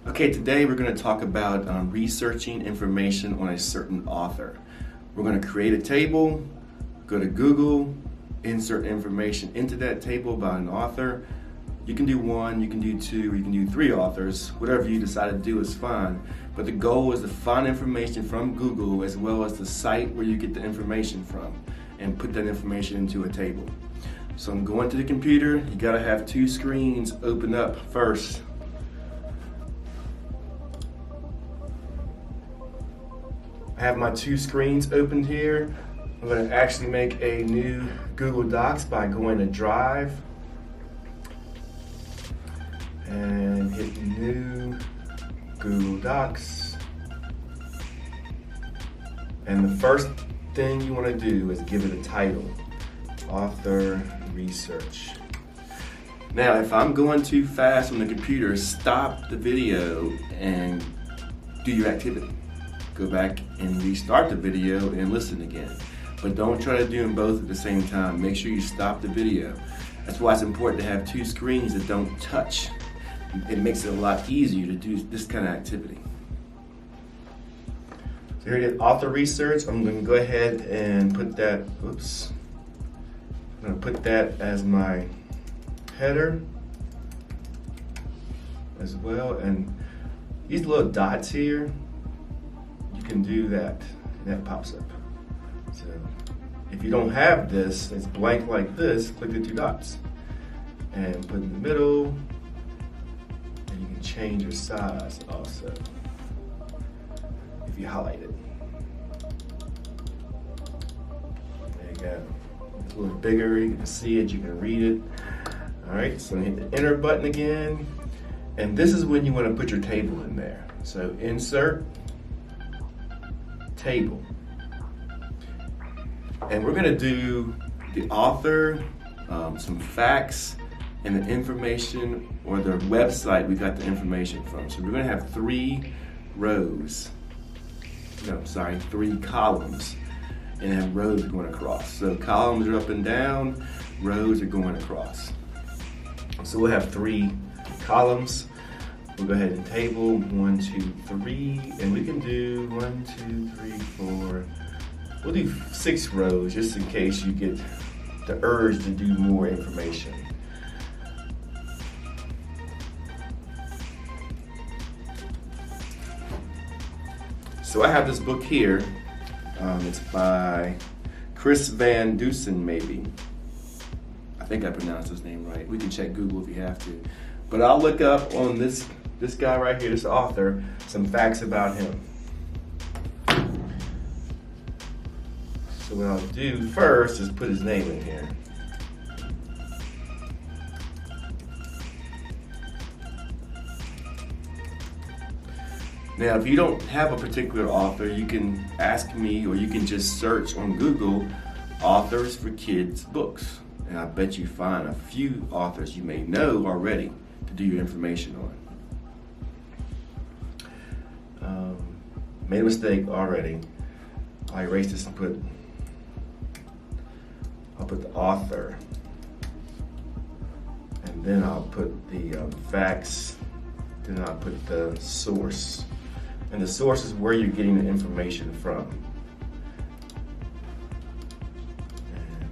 Okay, today we're going to talk about researching information on a certain author. We're going to create a table, go to Google, insert information into that table about an author. You can do one, you can do two, or you can do three authors. Whatever you decide to do is fine. But the goal is to find information from Google as well as the site where you get the information from and put that information into a table. So I'm going to the computer. You got to have two screens open up first. I have my two screens opened here. I'm going to actually make a new Google Docs by going to Drive and hit New Google Docs. And the first thing you want to do is give it a title, Author Research. Now, if I'm going too fast on the computer, stop the video and do your activity. Go back and restart the video and listen again. But don't try to do them both at the same time. Make sure you stop the video. That's why it's important to have two screens that don't touch. It makes it a lot easier to do this kind of activity. So here it is, author research. I'm going to go ahead and put that, I'm going to put that as my header as well. And these little dots here, you can do that, and that pops up. So if you don't have this, it's blank like this, click the two dots and put in the middle, and you can change your size also if you highlight it. There you go. It's a little bigger, you can see it, you can read it. All right, so hit the enter button again, and this is when you want to put your table in there. So insert, table. And we're going to do the author, some facts, and the information or the website we got the information from. So we're going to have three columns, and have rows going across. So columns are up and down, rows are going across. So we'll have three columns. We'll go ahead and table 1, 2, 3, and we can do 1, 2, 3, 4. We'll do 6 rows just in case you get the urge to do more information. So I have this book here. It's by Chris Van Dusen, maybe. I think I pronounced his name right. We can check Google if you have to. But I'll look up on this guy right here, this author, some facts about him. So what I'll do first is put his name in here. Now, if you don't have a particular author, you can ask me, or you can just search on Google, authors for kids books. And I bet you find a few authors you may know already to do your information on. Made a mistake already. I erased this and I'll put the author, and then I'll put the facts, then I'll put the source. And the source is where you're getting the information from. And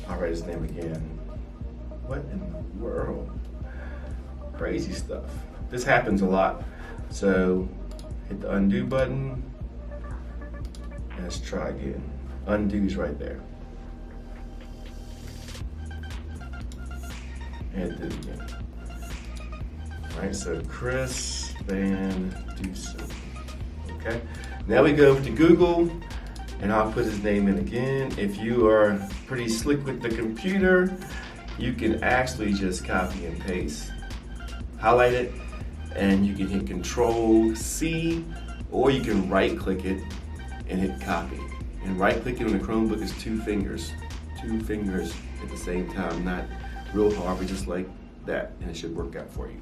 I'll write his name again. What in the world? Crazy stuff. This happens a lot. So hit the undo button. And let's try again. Undo is right there. And do it again. All right, so Chris Van Dusen. Okay, now we go over to Google, and I'll put his name in again. If you are pretty slick with the computer, you can actually just copy and paste, highlight it, and you can hit Control C, or you can right click it and hit copy. And right clicking on the Chromebook is two fingers at the same time, not real hard, but just like that, and it should work out for you.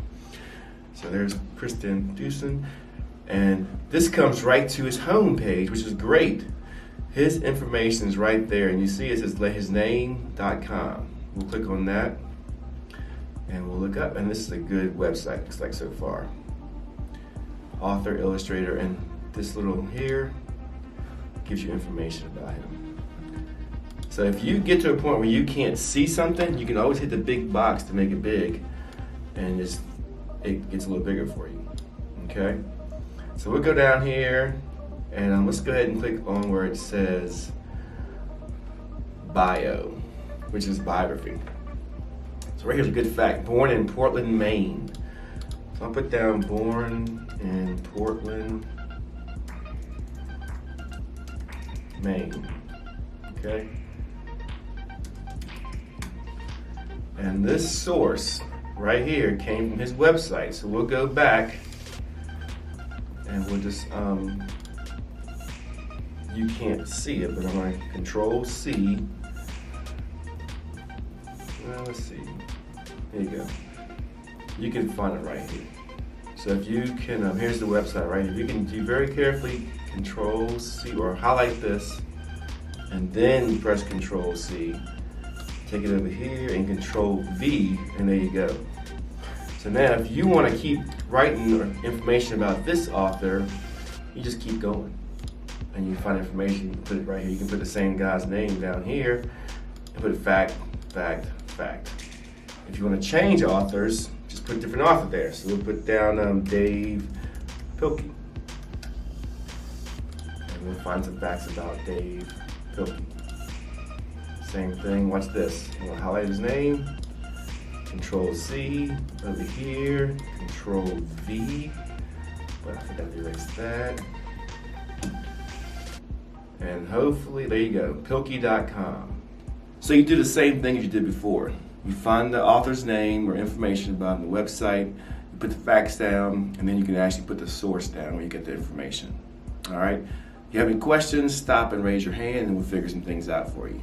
So there's Chris Van Dusen, and this comes right to his home page, which is great. His information is right there, and you see it says his name.com. We'll click on that, and we'll look up, and this is a good website, looks like so far. Author, illustrator, and this little here gives you information about him. So if you get to a point where you can't see something, you can always hit the big box to make it big, and it gets a little bigger for you, okay? So we'll go down here, and let's go ahead and click on where it says bio, which is biography. So right here's a good fact. Born in Portland, Maine. So I'll put down born in Portland, Maine. Okay. And this source right here came from his website. So we'll go back and we'll just, you can't see it, but I'm going to Control C. Let's see. There you go. You can find it right here. So if you can, here's the website right here. You can do very carefully Control C or highlight this, and then press Control C. Take it over here and Control V, and there you go. So now if you want to keep writing information about this author, you just keep going. And you find information, you can put it right here. You can put the same guy's name down here and put fact, fact, fact. If you want to change authors, just put a different author there. So we'll put down Dave Pilkey. And we'll find some facts about Dave Pilkey. Same thing, watch this. We'll highlight his name, Control C, over here, Control V, but I forgot to erase that. And hopefully, there you go, Pilkey.com. So you do the same thing as you did before. You find the author's name or information about the website, you put the facts down, and then you can actually put the source down where you get the information. All right? If you have any questions, stop and raise your hand, and we'll figure some things out for you.